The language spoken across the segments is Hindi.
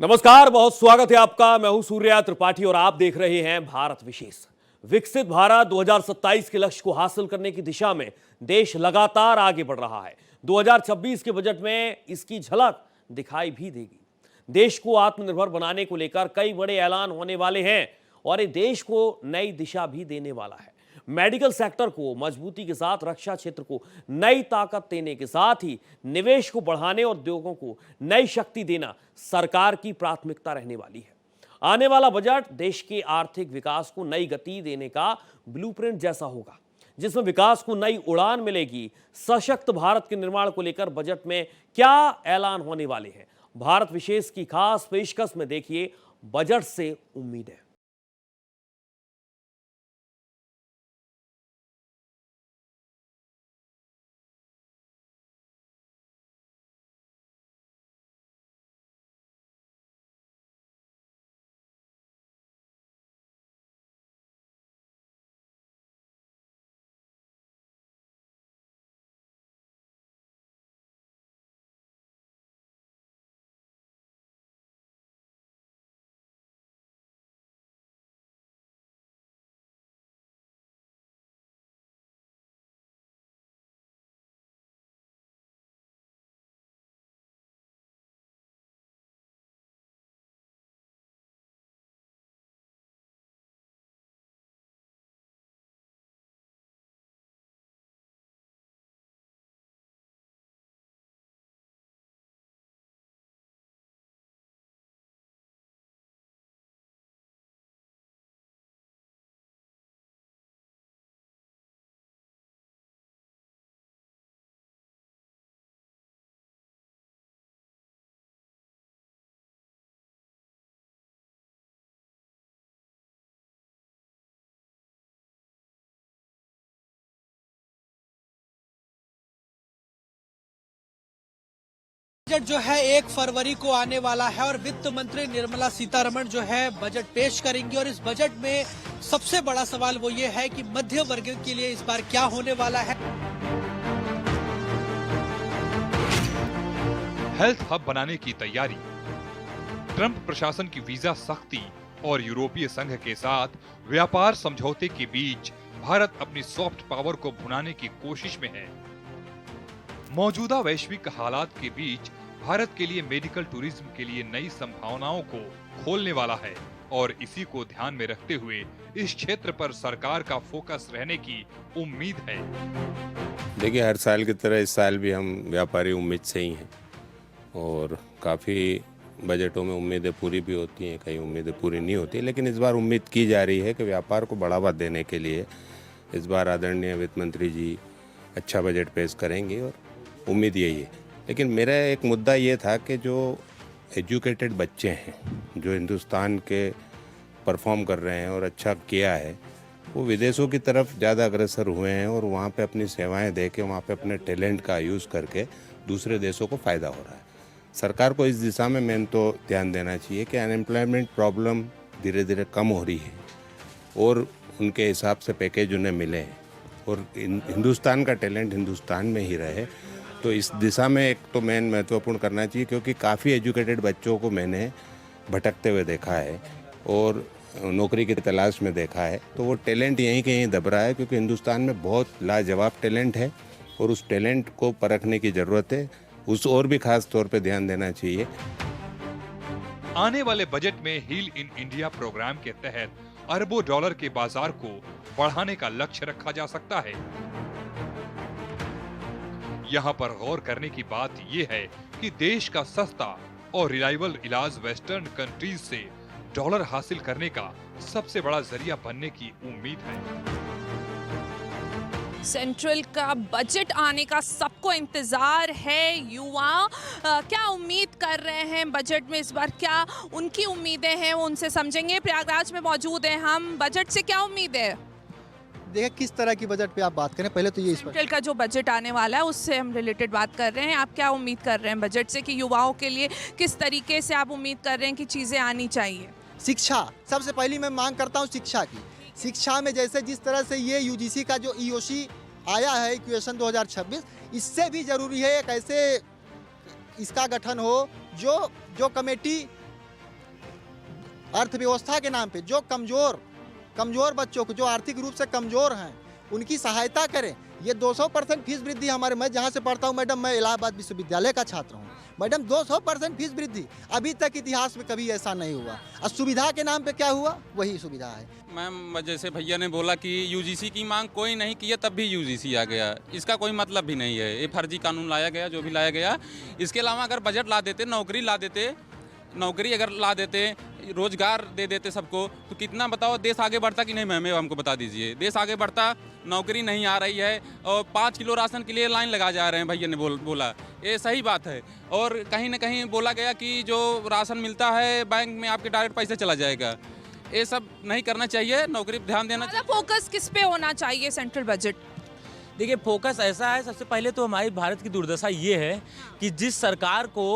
नमस्कार, बहुत स्वागत है आपका। मैं हूं सूर्या त्रिपाठी और आप देख रहे हैं भारत विशेष। विकसित भारत 2027 के लक्ष्य को हासिल करने की दिशा में देश लगातार आगे बढ़ रहा है। 2026 के बजट में इसकी झलक दिखाई भी देगी। देश को आत्मनिर्भर बनाने को लेकर कई बड़े ऐलान होने वाले हैं और ये देश को नई दिशा भी देने वाला है। मेडिकल सेक्टर को मजबूती के साथ, रक्षा क्षेत्र को नई ताकत देने के साथ ही निवेश को बढ़ाने और उद्योगों को नई शक्ति देना सरकार की प्राथमिकता रहने वाली है। आने वाला बजट देश के आर्थिक विकास को नई गति देने का ब्लूप्रिंट जैसा होगा, जिसमें विकास को नई उड़ान मिलेगी। सशक्त भारत के निर्माण को लेकर बजट में क्या ऐलान होने वाले हैं, भारत विशेष की खास पेशकश में देखिए बजट से उम्मीदें। बजट जो है 1 फरवरी को आने वाला है और वित्त मंत्री निर्मला सीतारमण जो है बजट पेश करेंगी। और इस बजट में सबसे बड़ा सवाल वो ये है कि मध्य वर्ग के लिए इस बार क्या होने वाला है। हेल्थ हब बनाने की तैयारी, ट्रंप प्रशासन की वीजा सख्ती और यूरोपीय संघ के साथ व्यापार समझौते के बीच भारत अपनी सॉफ्ट पावर को भुनाने की कोशिश में है। मौजूदा वैश्विक हालात के बीच भारत के लिए मेडिकल टूरिज्म के लिए नई संभावनाओं को खोलने वाला है और इसी को ध्यान में रखते हुए इस क्षेत्र पर सरकार का फोकस रहने की उम्मीद है। देखिए, हर साल की तरह इस साल भी हम व्यापारी उम्मीद से ही हैं और काफ़ी बजटों में उम्मीदें पूरी भी होती हैं, कई उम्मीदें पूरी नहीं होती, लेकिन इस बार उम्मीद की जा रही है कि व्यापार को बढ़ावा देने के लिए इस बार आदरणीय वित्त मंत्री जी अच्छा बजट पेश करेंगे और उम्मीद यही है। लेकिन मेरा एक मुद्दा ये था कि जो एजुकेटेड बच्चे हैं, जो हिंदुस्तान के परफॉर्म कर रहे हैं और अच्छा किया है, वो विदेशों की तरफ ज़्यादा अग्रसर हुए हैं और वहाँ पे अपनी सेवाएं दे के, वहाँ पे अपने टैलेंट का यूज़ करके दूसरे देशों को फ़ायदा हो रहा है। सरकार को इस दिशा में मेन तो ध्यान देना चाहिए कि अनएम्प्लॉयमेंट प्रॉब्लम धीरे धीरे कम हो रही है और उनके हिसाब से पैकेज उन्हें मिले और हिंदुस्तान का टैलेंट हिंदुस्तान में ही रहे। तो इस दिशा में एक तो मेन महत्वपूर्ण करना चाहिए, क्योंकि काफ़ी एजुकेटेड बच्चों को मैंने भटकते हुए देखा है और नौकरी की तलाश में देखा है। तो वो टैलेंट यहीं कहीं दब रहा है, क्योंकि हिंदुस्तान में बहुत लाजवाब टैलेंट है और उस टैलेंट को परखने की ज़रूरत है। उस और भी खास तौर पे ध्यान देना चाहिए। आने वाले बजट में हील इन इंडिया प्रोग्राम के तहत अरबों डॉलर के बाजार को बढ़ाने का लक्ष्य रखा जा सकता है। यहाँ पर गौर करने की बात यह है कि देश का सस्ता और रिलायबल इलाज वेस्टर्न कंट्रीज से डॉलर हासिल करने का सबसे बड़ा जरिया बनने की उम्मीद है। सेंट्रल का बजट आने का सबको इंतजार है। युवा क्या उम्मीद कर रहे हैं बजट में, इस बार क्या उनकी उम्मीदें हैं, वो उनसे समझेंगे। प्रयागराज में मौजूद हैं हम। बजट से क्या उम्मीद है? देखिए, किस तरह की बजट पे आप बात करें, पहले तो ये इस सेंट्रल का जो बजट आने वाला है उससे हम रिलेटेड बात कर रहे हैं। आप क्या उम्मीद कर रहे हैं बजट से कि युवाओं के लिए किस तरीके से आप उम्मीद कर रहे हैं कि चीज़ें आनी चाहिए? शिक्षा सबसे पहली मैं मांग करता हूँ शिक्षा की। शिक्षा में जैसे जिस तरह से ये यूजीसी का जो ईओसी आया है इक्वेशन 2026, इससे भी ज़रूरी है एक ऐसे इसका गठन हो जो कमेटी अर्थव्यवस्था के नाम पे जो कमजोर बच्चों को, जो आर्थिक रूप से कमजोर हैं, उनकी सहायता करें। ये 200% फीस वृद्धि हमारे, मैं जहाँ से पढ़ता हूँ मैडम, मैं इलाहाबाद विश्वविद्यालय का छात्र हूँ मैडम, 200% फीस वृद्धि अभी तक इतिहास में कभी ऐसा नहीं हुआ। और सुविधा के नाम पे क्या हुआ, वही सुविधा है। मैम जैसे भैया ने बोला कि यूजीसी की मांग कोई नहीं की है, तब भी यूजीसी आ गया, इसका कोई मतलब भी नहीं है। ये फर्जी कानून लाया गया, जो भी लाया गया। इसके अलावा अगर बजट ला देते, नौकरी अगर ला देते, रोजगार दे देते सबको, तो कितना बताओ देश आगे बढ़ता कि नहीं मैम? हमको बता दीजिए, देश आगे बढ़ता। नौकरी नहीं आ रही है और 5 किलो राशन के लिए लाइन लगा जा रहे हैं, भैया ने बोला। ये सही बात है। और कहीं ना कहीं बोला गया कि जो राशन मिलता है बैंक में आपके डायरेक्ट पैसे चला जाएगा। ये सब नहीं करना चाहिए, नौकरी पर ध्यान देना चाहिए। फोकस किस पे होना चाहिए सेंट्रल बजट? देखिए, फोकस ऐसा है, सबसे पहले तो हमारी भारत की दुर्दशा ये है कि जिस सरकार को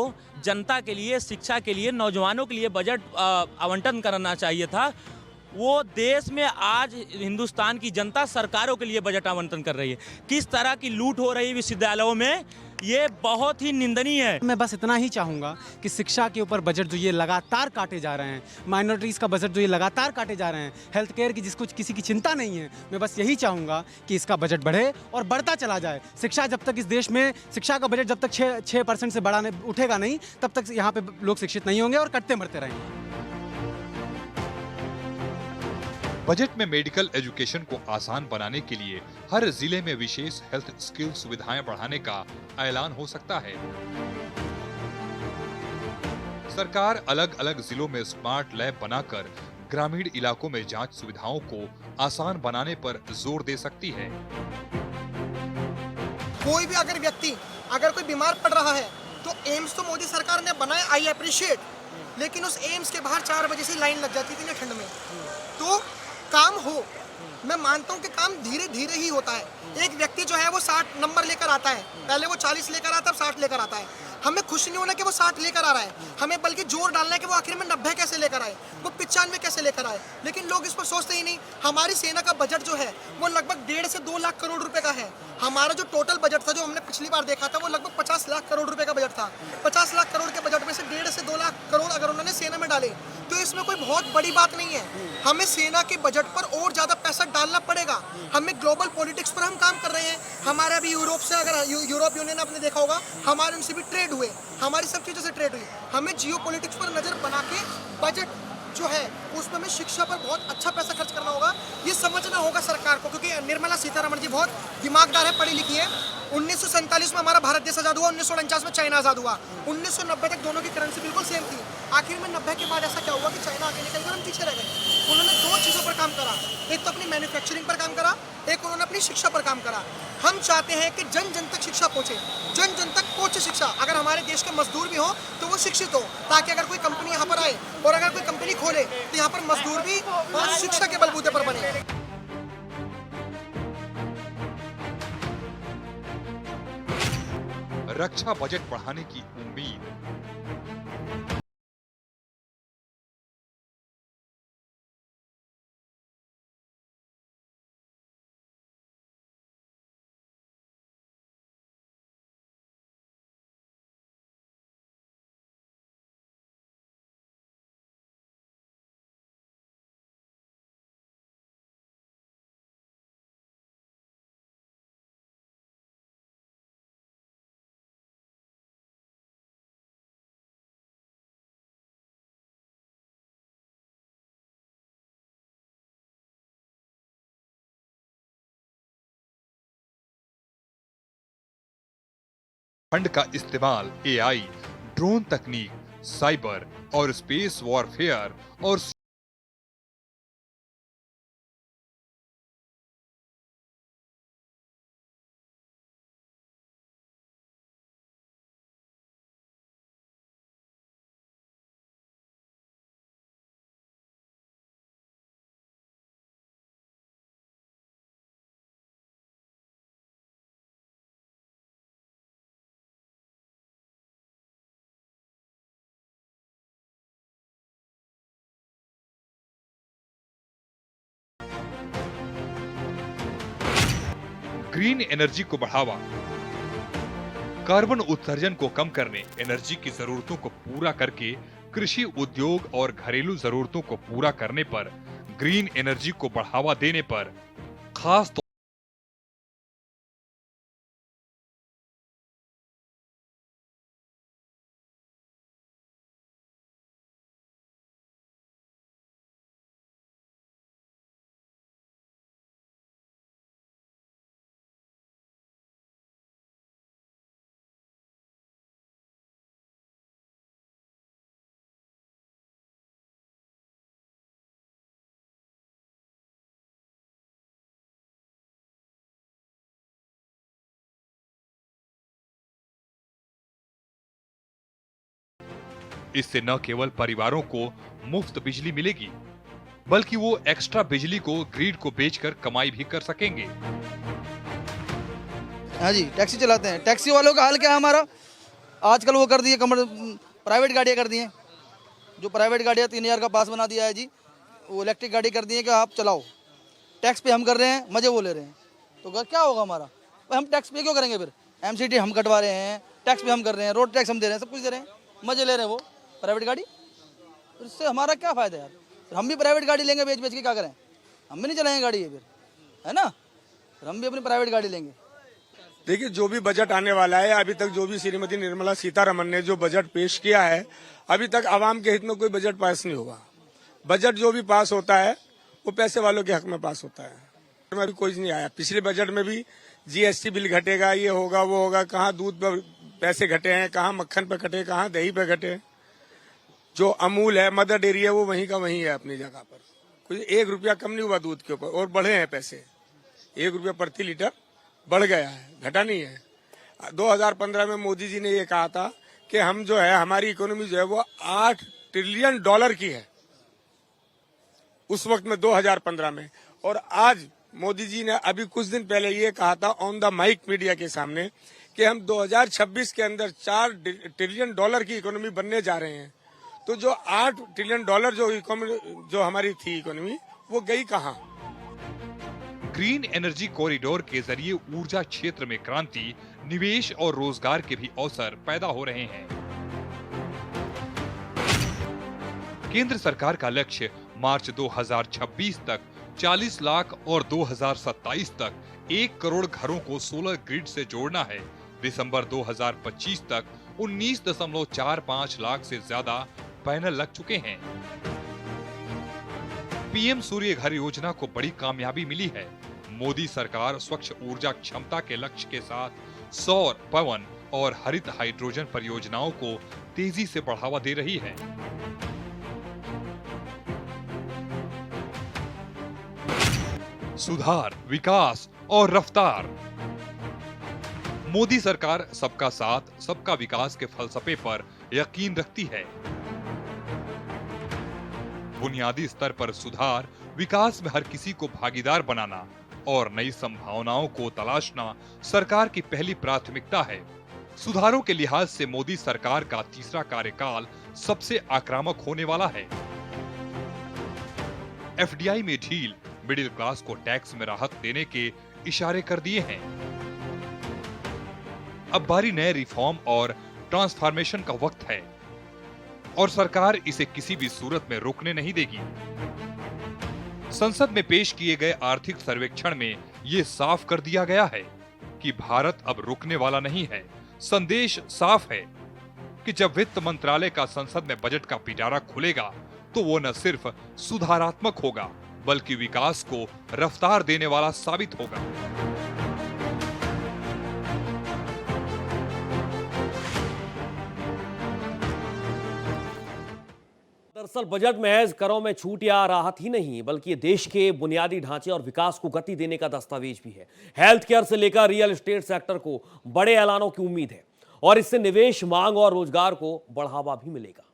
जनता के लिए, शिक्षा के लिए, नौजवानों के लिए बजट आवंटन करना चाहिए था, वो देश में आज हिंदुस्तान की जनता सरकारों के लिए बजट आवंटन कर रही है। किस तरह की लूट हो रही है विश्वविद्यालयों में, ये बहुत ही निंदनीय है। मैं बस इतना ही चाहूँगा कि शिक्षा के ऊपर बजट जो ये लगातार काटे जा रहे हैं, माइनॉरिटीज़ का बजट जो ये लगातार काटे जा रहे हैं, हेल्थ केयर की जिसको किसी की चिंता नहीं है, मैं बस यही चाहूँगा कि इसका बजट बढ़े और बढ़ता चला जाए। शिक्षा जब तक इस देश में, शिक्षा का बजट जब तक 6% से बढ़ाने उठेगा नहीं, तब तक यहाँ पे लोग शिक्षित नहीं होंगे और कटते मरते रहेंगे। बजट में मेडिकल एजुकेशन को आसान बनाने के लिए हर जिले में विशेष हेल्थ स्किल सुविधाएं बढ़ाने का ऐलान हो सकता है। सरकार अलग अलग जिलों में स्मार्ट लैब बनाकर ग्रामीण इलाकों में जांच सुविधाओं को आसान बनाने पर जोर दे सकती है। कोई भी अगर व्यक्ति अगर कोई बीमार पड़ रहा है तो एम्स तो मोदी सरकार ने बनाया, आई अप्रिशिएट, लेकिन उस एम्स के बाहर 4 बजे से लाइन लग जाती थी ना ठंड में। तो काम हो, मैं मानता हूँ कि काम धीरे धीरे ही होता है। एक व्यक्ति जो है वो 60 नंबर लेकर आता है, पहले वो 40 लेकर आता है, अब 60 लेकर आता है। हमें खुश नहीं होना कि वो 60 लेकर आ रहा है, हमें बल्कि जोर डालना है कि वो आखिर में 90 कैसे लेकर आए, वो 95 कैसे लेकर आए। लेकिन लोग इस पर सोचते ही नहीं। हमारी सेना का बजट जो है वो लगभग 1.5 से 2 लाख करोड़ रुपए का है। हमारा जो टोटल बजट था, जो हमने पिछली बार देखा था, वो लगभग 50 लाख करोड़ रुपए का बजट था। 50 लाख करोड़ के बजट में से 1.5 से 2 लाख करोड़ अगर उन्होंने सेना में डाले तो इसमें कोई बहुत बड़ी बात नहीं है। हमें सेना के बजट पर और ज्यादा पैसा डालना पड़ेगा। हमें ग्लोबल पॉलिटिक्स पर हम काम कर रहे हैं। हमारे अभी यूरोप से, अगर यूरोप यूनियन आपने देखा होगा, हमारे उनसे भी ट्रेड हुए, हमारी सब चीज़ों से ट्रेड हुई। हमें जियो पॉलिटिक्स पर नज़र बना के बजट जो है उसमें हमें शिक्षा पर बहुत अच्छा पैसा खर्च करना होगा। ये समझना होगा सरकार को, क्योंकि निर्मला सीतारमण जी बहुत दिमागदार है, पढ़ी लिखी है। 1947 में हमारा भारत देश आज़ाद हुआ, 1949 में चाइना आज़ाद हुआ, 1990 तक दोनों की करेंसी बिल्कुल सेम थी। आखिर में 90 के बाद ऐसा क्या हुआ कि चाइना आगे निकल कर हम पीछे रह गए। उन्होंने 2 चीज़ों पर काम करा, एक तो अपनी मैन्युफैक्चरिंग पर काम करा, एक उन्होंने अपनी शिक्षा पर काम करा। हम चाहते हैं कि जन जन तक शिक्षा पहुँचे, जन जन तक पहुँचे शिक्षा। अगर हमारे देश के मजदूर भी हो तो वो शिक्षित हो, ताकि अगर कोई कंपनी यहाँ पर आए और अगर कोई कंपनी खोले तो यहाँ पर मजदूर भी और शिक्षा के बलबूते पर बने। रक्षा बजट बढ़ाने की उम्मीद। फंड का इस्तेमाल एआई, ड्रोन तकनीक, साइबर और स्पेस वॉरफेयर और ग्रीन एनर्जी को बढ़ावा, कार्बन उत्सर्जन को कम करने, एनर्जी की जरूरतों को पूरा करके कृषि उद्योग और घरेलू जरूरतों को पूरा करने पर, ग्रीन एनर्जी को बढ़ावा देने पर खास इससे न केवल परिवारों को मुफ्त बिजली मिलेगी, बल्कि वो एक्स्ट्रा बिजली को ग्रिड को बेचकर कमाई भी कर सकेंगे। हाँ जी, टैक्सी चलाते हैं। टैक्सी वालों का हाल क्या है हमारा, आजकल वो कर दिए प्राइवेट गाड़ियाँ कर दी हैं। जो प्राइवेट गाड़ियाँ 3000 का पास बना दिया है जी, वो इलेक्ट्रिक गाड़ी कर दी है कि आप चलाओ, टैक्स पे हम कर रहे हैं, मजे वो ले रहे हैं। तो क्या होगा हमारा, हम टैक्स पे क्यों करेंगे फिर? MCT हम कटवा रहे हैं, टैक्स पे हम कर रहे हैं, रोड टैक्स हम दे रहे हैं, सब कुछ दे रहे हैं, मजे ले रहे हैं वो प्राइवेट गाड़ी। तो इससे हमारा क्या फ़ायदा यार? फिर हम भी प्राइवेट गाड़ी लेंगे, बेच बेच के क्या करें? हम भी नहीं चलाएंगे गाड़ी, ये फिर है ना, फिर हम भी अपनी प्राइवेट गाड़ी लेंगे। देखिए, जो भी बजट आने वाला है, अभी तक जो भी श्रीमती निर्मला सीतारमण ने जो बजट पेश किया है, अभी तक आवाम के हित में कोई बजट पास नहीं हुआ। बजट जो भी पास होता है वो पैसे वालों के हक में पास होता है। में अभी कोई नहीं आया। पिछले बजट में भी GST बिल घटेगा, ये होगा वो होगा, कहाँ दूध पर पैसे घटे हैं, कहाँ मक्खन पे घटे, कहाँ दही पे घटे। जो अमूल है, मदर डेयरी है, वो वहीं का वहीं है अपनी जगह पर। कोई 1 रुपया कम नहीं हुआ दूध के ऊपर, और बढ़े हैं पैसे, 1 रुपया प्रति लीटर बढ़ गया है, घटा नहीं है। 2015 में मोदी जी ने ये कहा था कि हम जो है, हमारी इकोनॉमी जो है वो $8 ट्रिलियन की है उस वक्त में 2015 में। और आज मोदी जी ने अभी कुछ दिन पहले ये कहा था ऑन द माइक मीडिया के सामने कि हम 2026 के अंदर $4 ट्रिलियन की इकोनॉमी बनने जा रहे हैं। तो जो $8 ट्रिलियन जो हमारी थी इकोनॉमी, वो गई कहाँ? ग्रीन एनर्जी कॉरिडोर के जरिए ऊर्जा क्षेत्र में क्रांति, निवेश और रोजगार के भी अवसर पैदा हो रहे हैं। केंद्र सरकार का लक्ष्य मार्च 2026 तक 40 लाख और 2027 तक 1 करोड़ घरों को सोलर ग्रिड से जोड़ना है। दिसंबर 2025 तक 19.45 लाख से ज्यादा पैनल लग चुके हैं। PM सूर्य घर योजना को बड़ी कामयाबी मिली है। मोदी सरकार स्वच्छ ऊर्जा क्षमता के लक्ष्य के साथ सौर, पवन और हरित हाइड्रोजन परियोजनाओं को तेजी से बढ़ावा दे रही है। सुधार, विकास और रफ्तार। मोदी सरकार सबका साथ, सबका विकास के फलसफे पर यकीन रखती है। बुनियादी स्तर पर सुधार, विकास में हर किसी को भागीदार बनाना और नई संभावनाओं को तलाशना सरकार की पहली प्राथमिकता है। सुधारों के लिहाज से मोदी सरकार का तीसरा कार्यकाल सबसे आक्रामक होने वाला है। FDI में ढील, मिडिल क्लास को टैक्स में राहत देने के इशारे कर दिए हैं। अब बारी नए रिफॉर्म और ट्रांसफॉर्मेशन का वक्त है और सरकार इसे किसी भी सूरत में रोकने नहीं देगी। संसद में पेश किए गए आर्थिक सर्वेक्षण में ये साफ कर दिया गया है कि भारत अब रुकने वाला नहीं है। संदेश साफ है कि जब वित्त मंत्रालय का संसद में बजट का पिटारा खुलेगा तो वो न सिर्फ सुधारात्मक होगा बल्कि विकास को रफ्तार देने वाला साबित होगा। दरअसल बजट महज करों में छूट या राहत ही नहीं बल्कि ये देश के बुनियादी ढांचे और विकास को गति देने का दस्तावेज भी है। हेल्थ केयर से लेकर रियल एस्टेट सेक्टर को बड़े ऐलानों की उम्मीद है और इससे निवेश, मांग और रोजगार को बढ़ावा भी मिलेगा।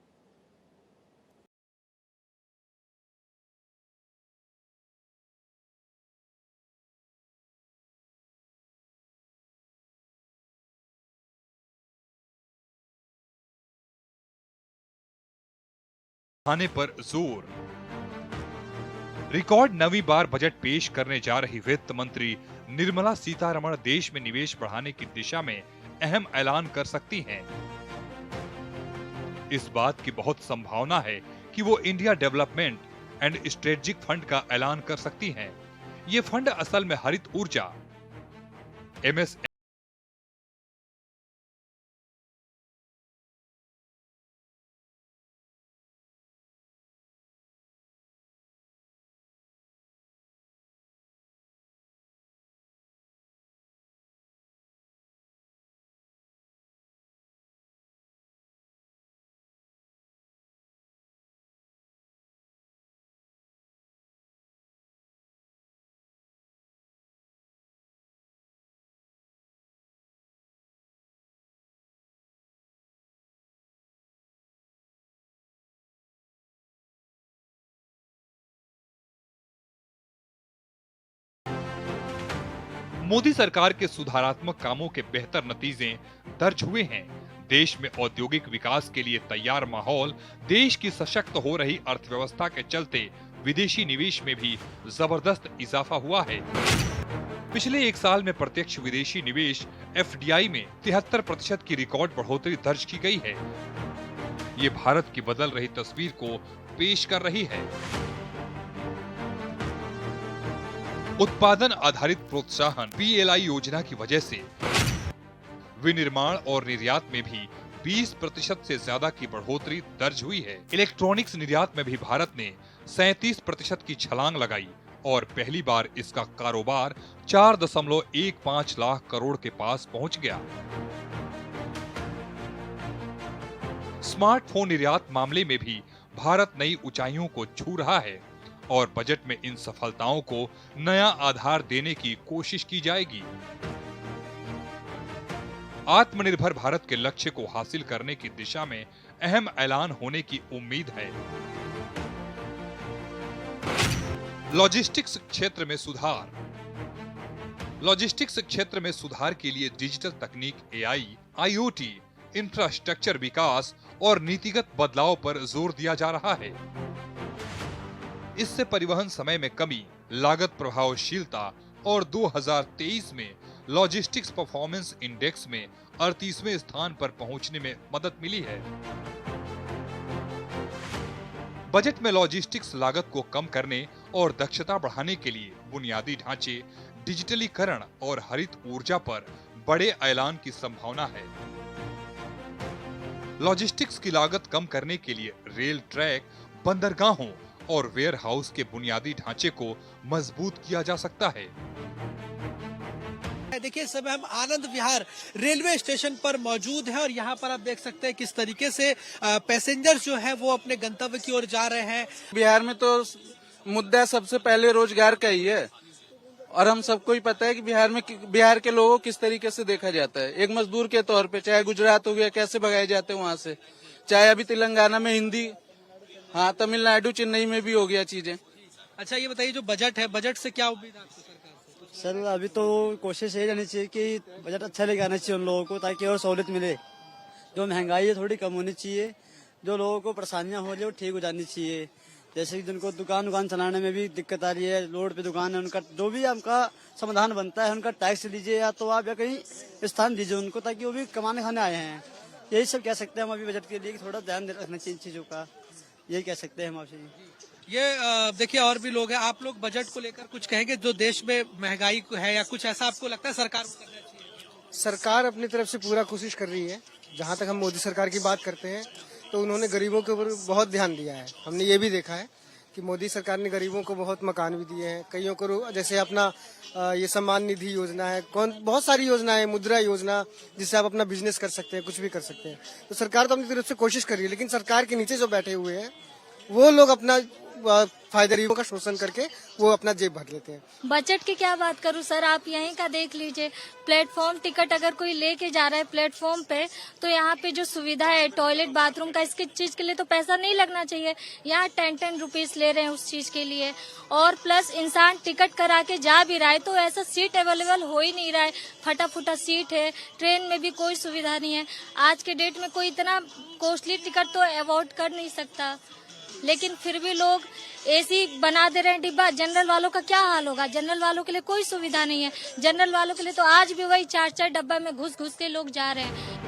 आने पर जोर। रिकॉर्ड 9वीं बार बजट पेश करने जा रही वित्त मंत्री निर्मला सीतारमण देश में निवेश बढ़ाने की दिशा में अहम ऐलान कर सकती हैं। इस बात की बहुत संभावना है कि वो India development and strategic fund का ऐलान कर सकती हैं। ये फंड असल में हरित ऊर्जा, एमएस मोदी सरकार के सुधारात्मक कामों के बेहतर नतीजे दर्ज हुए हैं। देश में औद्योगिक विकास के लिए तैयार माहौल, देश की सशक्त हो रही अर्थव्यवस्था के चलते विदेशी निवेश में भी जबरदस्त इजाफा हुआ है। पिछले एक साल में प्रत्यक्ष विदेशी निवेश एफडीआई में 73% की रिकॉर्ड बढ़ोतरी दर्ज की गई है। ये भारत की बदल रही तस्वीर को पेश कर रही है। उत्पादन आधारित प्रोत्साहन पीएलआई योजना की वजह से विनिर्माण और निर्यात में भी 20% से ज्यादा की बढ़ोतरी दर्ज हुई है। इलेक्ट्रॉनिक्स निर्यात में भी भारत ने 37% की छलांग लगाई और पहली बार इसका कारोबार 4.15 लाख करोड़ के पास पहुंच गया। स्मार्टफोन निर्यात मामले में भी भारत नई ऊंचाइयों को छू रहा है और बजट में इन सफलताओं को नया आधार देने की कोशिश की जाएगी। आत्मनिर्भर भारत के लक्ष्य को हासिल करने की दिशा में अहम ऐलान होने की उम्मीद है। लॉजिस्टिक्स क्षेत्र में सुधार। लॉजिस्टिक्स क्षेत्र में सुधार के लिए डिजिटल तकनीक, एआई, आईओटी, इंफ्रास्ट्रक्चर विकास और नीतिगत बदलाव पर जोर दिया जा रहा है। इससे परिवहन समय में कमी, लागत प्रभावशीलता और 2023 में लॉजिस्टिक्स परफॉर्मेंस इंडेक्स में 38वें स्थान पर पहुंचने में मदद मिली है। बजट में लॉजिस्टिक्स लागत को कम करने और दक्षता बढ़ाने के लिए बुनियादी ढांचे, डिजिटलीकरण और हरित ऊर्जा पर बड़े ऐलान की संभावना है। लॉजिस्टिक्स की लागत कम करने के लिए रेल ट्रैक, बंदरगाहों और वेयर हाउस के बुनियादी ढांचे को मजबूत किया जा सकता है। देखिए इस समय हम आनंद विहार रेलवे स्टेशन पर मौजूद हैं और यहाँ पर आप देख सकते हैं किस तरीके से पैसेंजर्स जो है वो अपने गंतव्य की ओर जा रहे हैं। बिहार में तो मुद्दा सबसे पहले रोजगार का ही है और हम सबको ही पता है कि बिहार के लोगों को किस तरीके से देखा जाता है। एक मजदूर के तौर पे, चाहे गुजरात हो गया कैसे भगाए जाते हैं वहाँ से, चाहे अभी तेलंगाना में हिंदी, हाँ तमिलनाडु चेन्नई में भी हो गया चीजें। अच्छा ये बताइए जो बजट है, बजट से क्या उम्मीद है आपको सरकार से? सर अभी तो कोशिश यही रहनी चाहिए कि बजट अच्छा लेके आना चाहिए उन लोगों को, ताकि और सहूलियत मिले। जो महंगाई है थोड़ी कम होनी चाहिए, जो लोगों को परेशानियां हो रही है वो ठीक हो जानी चाहिए। जैसे कि जिनको दुकान चलाने में भी दिक्कत आ रही है, रोड पे दुकान है, उनका जो भी उनका समाधान बनता है, उनका टैक्स लीजिए या तो आप या कहीं स्थान दीजिए उनको, ताकि वो भी कमाने खाने आए हैं। यही सब कह सकते हैं हम अभी बजट के लिए कि थोड़ा ध्यान रखना चाहिए इन चीजों का, यही कह सकते हैं हम आपसे। ये देखिए और भी लोग हैं, आप लोग बजट को लेकर कुछ कहेंगे? जो देश में महंगाई है या कुछ ऐसा आपको लगता है सरकार को करना चाहिए? सरकार अपनी तरफ से पूरा कोशिश कर रही है। जहाँ तक हम मोदी सरकार की बात करते हैं तो उन्होंने गरीबों के ऊपर बहुत ध्यान दिया है। हमने ये भी देखा है कि मोदी सरकार ने गरीबों को बहुत मकान भी दिए हैं, कईयों को जैसे अपना ये सम्मान निधि योजना है, बहुत सारी योजना है, मुद्रा योजना, जिससे आप अपना बिजनेस कर सकते हैं, कुछ भी कर सकते हैं। तो सरकार तो अपनी तरफ से कोशिश कर रही है, लेकिन सरकार के नीचे जो बैठे हुए हैं वो लोग अपना फायदा गरीबों का शोषण करके वो अपना जेब भर लेते हैं। बजट की क्या बात करूं सर, आप यहीं का देख लीजिए। प्लेटफॉर्म टिकट अगर कोई लेके जा रहा है प्लेटफॉर्म पे, तो यहाँ पे जो सुविधा है टॉयलेट बाथरूम का, इसके चीज के लिए तो पैसा नहीं लगना चाहिए। यहाँ 10 रुपीज ले रहे हैं उस चीज के लिए। और प्लस इंसान टिकट करा के जा भी रहा है तो ऐसा सीट अवेलेबल हो ही नहीं रहा है, फटा फुटा सीट है। ट्रेन में भी कोई सुविधा नहीं है। आज के डेट में कोई इतना कॉस्टली टिकट तो अवॉइड कर नहीं सकता, लेकिन फिर भी लोग एसी बना दे रहे हैं डिब्बा। जनरल वालों का क्या हाल होगा? जनरल वालों के लिए कोई सुविधा नहीं है। जनरल वालों के लिए तो आज भी वही 4 डब्बा में घुस के लोग जा रहे हैं।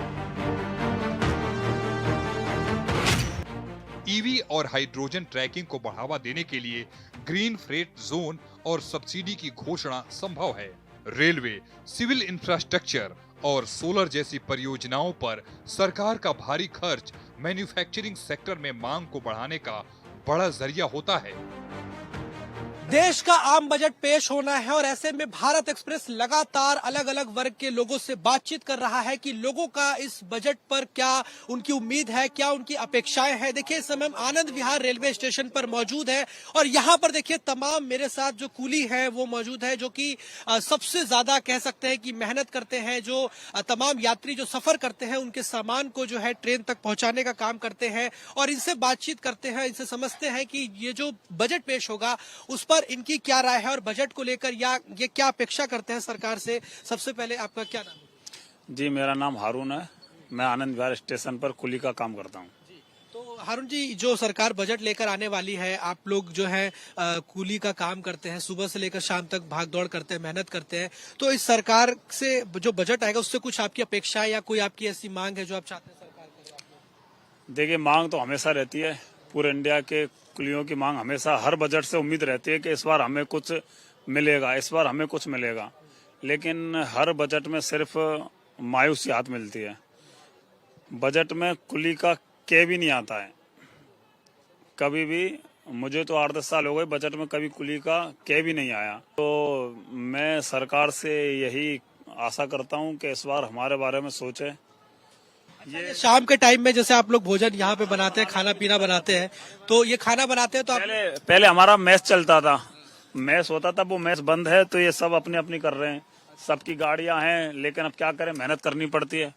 ईवी और हाइड्रोजन ट्रैकिंग को बढ़ावा देने के लिए ग्रीन फ्रेट जोन और सब्सिडी की घोषणा संभव है। रेलवे, सिविल इंफ्रास्ट्रक्चर और सोलर जैसी परियोजनाओं पर सरकार का भारी खर्च मैन्युफैक्चरिंग सेक्टर में मांग को बढ़ाने का बड़ा जरिया होता है। देश का आम बजट पेश होना है और ऐसे में भारत एक्सप्रेस लगातार अलग अलग वर्ग के लोगों से बातचीत कर रहा है कि लोगों का इस बजट पर क्या उनकी उम्मीद है, क्या उनकी अपेक्षाएं हैं। देखिए इस समय हम आनंद विहार रेलवे स्टेशन पर मौजूद है और यहाँ पर देखिए तमाम मेरे साथ जो कूली है वो मौजूद है, जो कि सबसे ज्यादा कह सकते हैं कि मेहनत करते हैं। जो तमाम यात्री जो सफर करते हैं उनके सामान को जो है ट्रेन तक पहुंचाने का काम करते हैं और इनसे बातचीत करते हैं, इनसे समझते हैं कि ये जो बजट पेश होगा उस पर इनकी क्या राय है और बजट को लेकर या ये क्या अपेक्षा करते हैं सरकार से। सबसे पहले आपका क्या नाम है? जी मेरा नाम हारून है, मैं आनंद विहार स्टेशन पर कुली का काम करता हूँ। तो हारून जी, जो सरकार बजट लेकर आने वाली है, आप लोग जो है कूली का काम करते हैं, सुबह से लेकर शाम तक भाग दौड़ करते हैं, मेहनत करते हैं, तो इस सरकार से जो बजट आएगा उससे कुछ आपकी अपेक्षा है या कोई आपकी ऐसी मांग है जो आप चाहते हैं सरकार करे? देखिए मांग तो हमेशा रहती है, पूरे इंडिया के कुलियों की मांग हमेशा हर बजट से उम्मीद रहती है कि इस बार हमें कुछ मिलेगा, इस बार हमें कुछ मिलेगा, लेकिन हर बजट में सिर्फ मायूसी हाथ मिलती है। बजट में कुली का के भी नहीं आता है कभी भी। मुझे तो 8-10 साल हो गए, बजट में कभी कुली का के भी नहीं आया। तो मैं सरकार से यही आशा करता हूं कि इस बार हमारे बारे में सोचे। ये शाम के टाइम में जैसे आप लोग भोजन यहाँ पे बनाते हैं, खाना पीना बनाते हैं, तो ये खाना बनाते हैं तो पहले हमारा मैच चलता था, मैच होता था, वो मैच बंद है, तो ये सब अपनी अपनी कर रहे हैं, सबकी गाड़ियां हैं, लेकिन अब क्या करें, मेहनत करनी पड़ती है।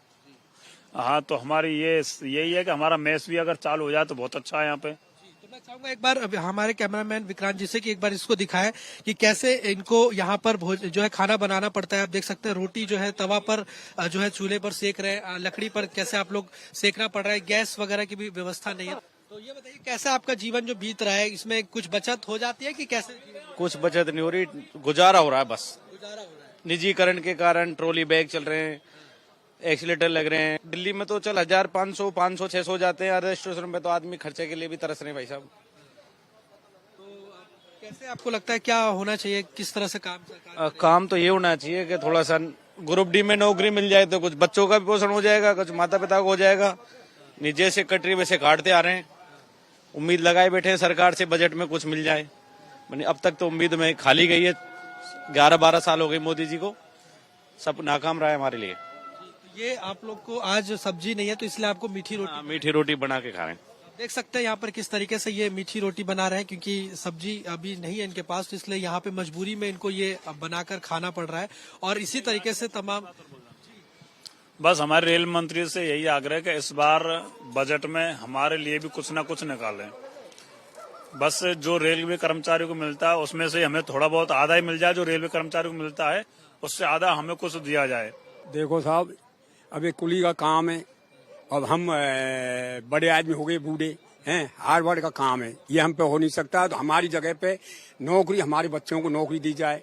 हाँ, तो हमारी यही है कि हमारा मैच भी अगर चालू हो जाए तो बहुत अच्छा है यहाँ पे। मैं चाहूंगा एक बार हमारे कैमरामैन विक्रांत जी से कि एक बार इसको दिखाएं कि कैसे इनको यहाँ पर जो है खाना बनाना पड़ता है। आप देख सकते हैं रोटी जो है तवा पर जो है चूल्हे पर सेक रहे हैं, लकड़ी पर कैसे आप लोग सेकना पड़ रहा है, गैस वगैरह की भी व्यवस्था नहीं है। तो ये बताइए कैसे आपका जीवन जो बीत रहा है, इसमें कुछ बचत हो जाती है कि कैसे? कुछ बचत नहीं हो रही, गुजारा हो रहा है बस। निजीकरण के कारण ट्रॉली बैग चल रहे हैं, एक्सीलेटर लग रहे हैं। दिल्ली में तो चल 1000, 500, 500, 600 जाते हैं, अदर स्टेशन में तो आदमी खर्चे के लिए भी तरस रहे हैं भाई साहब। तो कैसे आपको लगता है क्या होना चाहिए, किस तरह से काम तो ये होना चाहिए कि थोड़ा सा ग्रुप डी में नौकरी मिल जाए तो कुछ बच्चों का भी पोषण हो जाएगा, कुछ माता पिता को हो जाएगा। निजे से कटरी वैसे काटते आ रहे हैं, उम्मीद लगाए बैठे हैं सरकार से बजट में कुछ मिल जाए। अब तक तो उम्मीद में खाली गई है, 11-12 साल हो गए मोदी जी को, सब नाकाम रहा है हमारे लिए। ये आप लोग को आज सब्जी नहीं है तो इसलिए आपको मीठी रोटी बना के खा रहे हैं। देख सकते हैं यहाँ पर किस तरीके से ये मीठी रोटी बना रहे हैं, क्योंकि सब्जी अभी नहीं है इनके पास, तो इसलिए यहाँ पे मजबूरी में इनको ये बनाकर खाना पड़ रहा है। और इसी तरीके से तमाम बस हमारे रेल मंत्री से यही आग्रह है कि इस बार बजट में हमारे लिए भी कुछ न कुछ निकालें। बस जो रेलवे कर्मचारियों को मिलता है उसमें से हमें थोड़ा बहुत आधा ही मिल जाए, जो रेलवे कर्मचारियों को मिलता है उससे आधा हमें कुछ दिया जाए। देखो साहब, अभी कुली का काम है, अब हम बड़े आदमी हो गए, बूढ़े हैं, हार्ड वर्क का काम है, ये हम पे हो नहीं सकता। तो हमारी जगह पे नौकरी, हमारे बच्चों को नौकरी दी जाए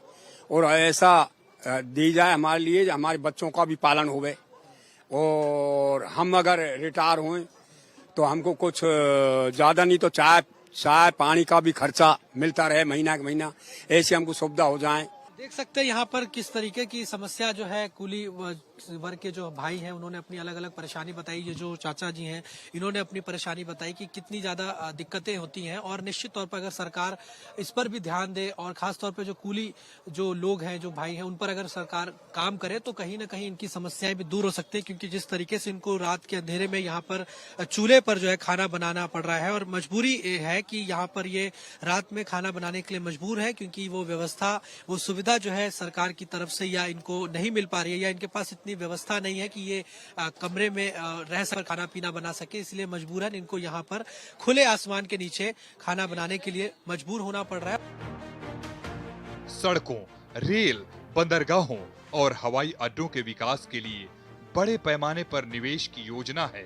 और ऐसा दी जाए हमारे लिए, हमारे बच्चों का भी पालन होवे, और हम अगर रिटायर हुए तो हमको कुछ ज्यादा नहीं तो चाय पानी का भी खर्चा मिलता रहे महीना के महीना, ऐसी हमको सुविधा हो जाए। देख सकते हैं यहाँ पर किस तरीके की समस्या जो है, कुली वर्ग के जो भाई हैं उन्होंने अपनी अलग अलग परेशानी बताई। ये जो चाचा जी हैं इन्होंने अपनी परेशानी बताई कि कितनी ज्यादा दिक्कतें होती हैं, और निश्चित तौर पर अगर सरकार इस पर भी ध्यान दे और खास तौर पर जो कुली जो लोग हैं, जो भाई हैं, उन पर अगर सरकार काम करे तो कहीं ना कहीं इनकी समस्याएं भी दूर हो सकती है। क्योंकि जिस तरीके से इनको रात के अंधेरे में यहाँ पर चूल्हे पर जो है खाना बनाना पड़ रहा है, और मजबूरी है कि यहाँ पर ये रात में खाना बनाने के लिए मजबूर है, क्योंकि वो व्यवस्था, वो सुविधा जो है सरकार की तरफ से या इनको नहीं मिल पा रही है, या इनके पास इतनी व्यवस्था नहीं है कि ये कमरे में रह सकर खाना पीना बना सके। इसलिए मजबूरन इनको यहाँ पर खुले आसमान के नीचे खाना बनाने के लिए मजबूर होना पड़ रहा है। सड़कों, रेल, बंदरगाहों और हवाई अड्डों के विकास के लिए बड़े पैमाने पर निवेश की योजना है,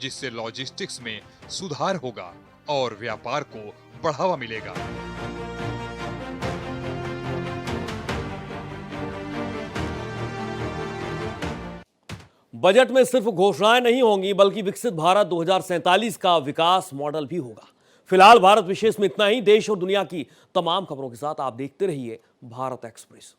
जिससे लॉजिस्टिक्स में सुधार होगा और व्यापार को बढ़ावा मिलेगा। बजट में सिर्फ घोषणाएं नहीं होंगी बल्कि विकसित भारत 2047 का विकास मॉडल भी होगा। फिलहाल भारत विशेष में इतना ही। देश और दुनिया की तमाम खबरों के साथ आप देखते रहिए भारत एक्सप्रेस।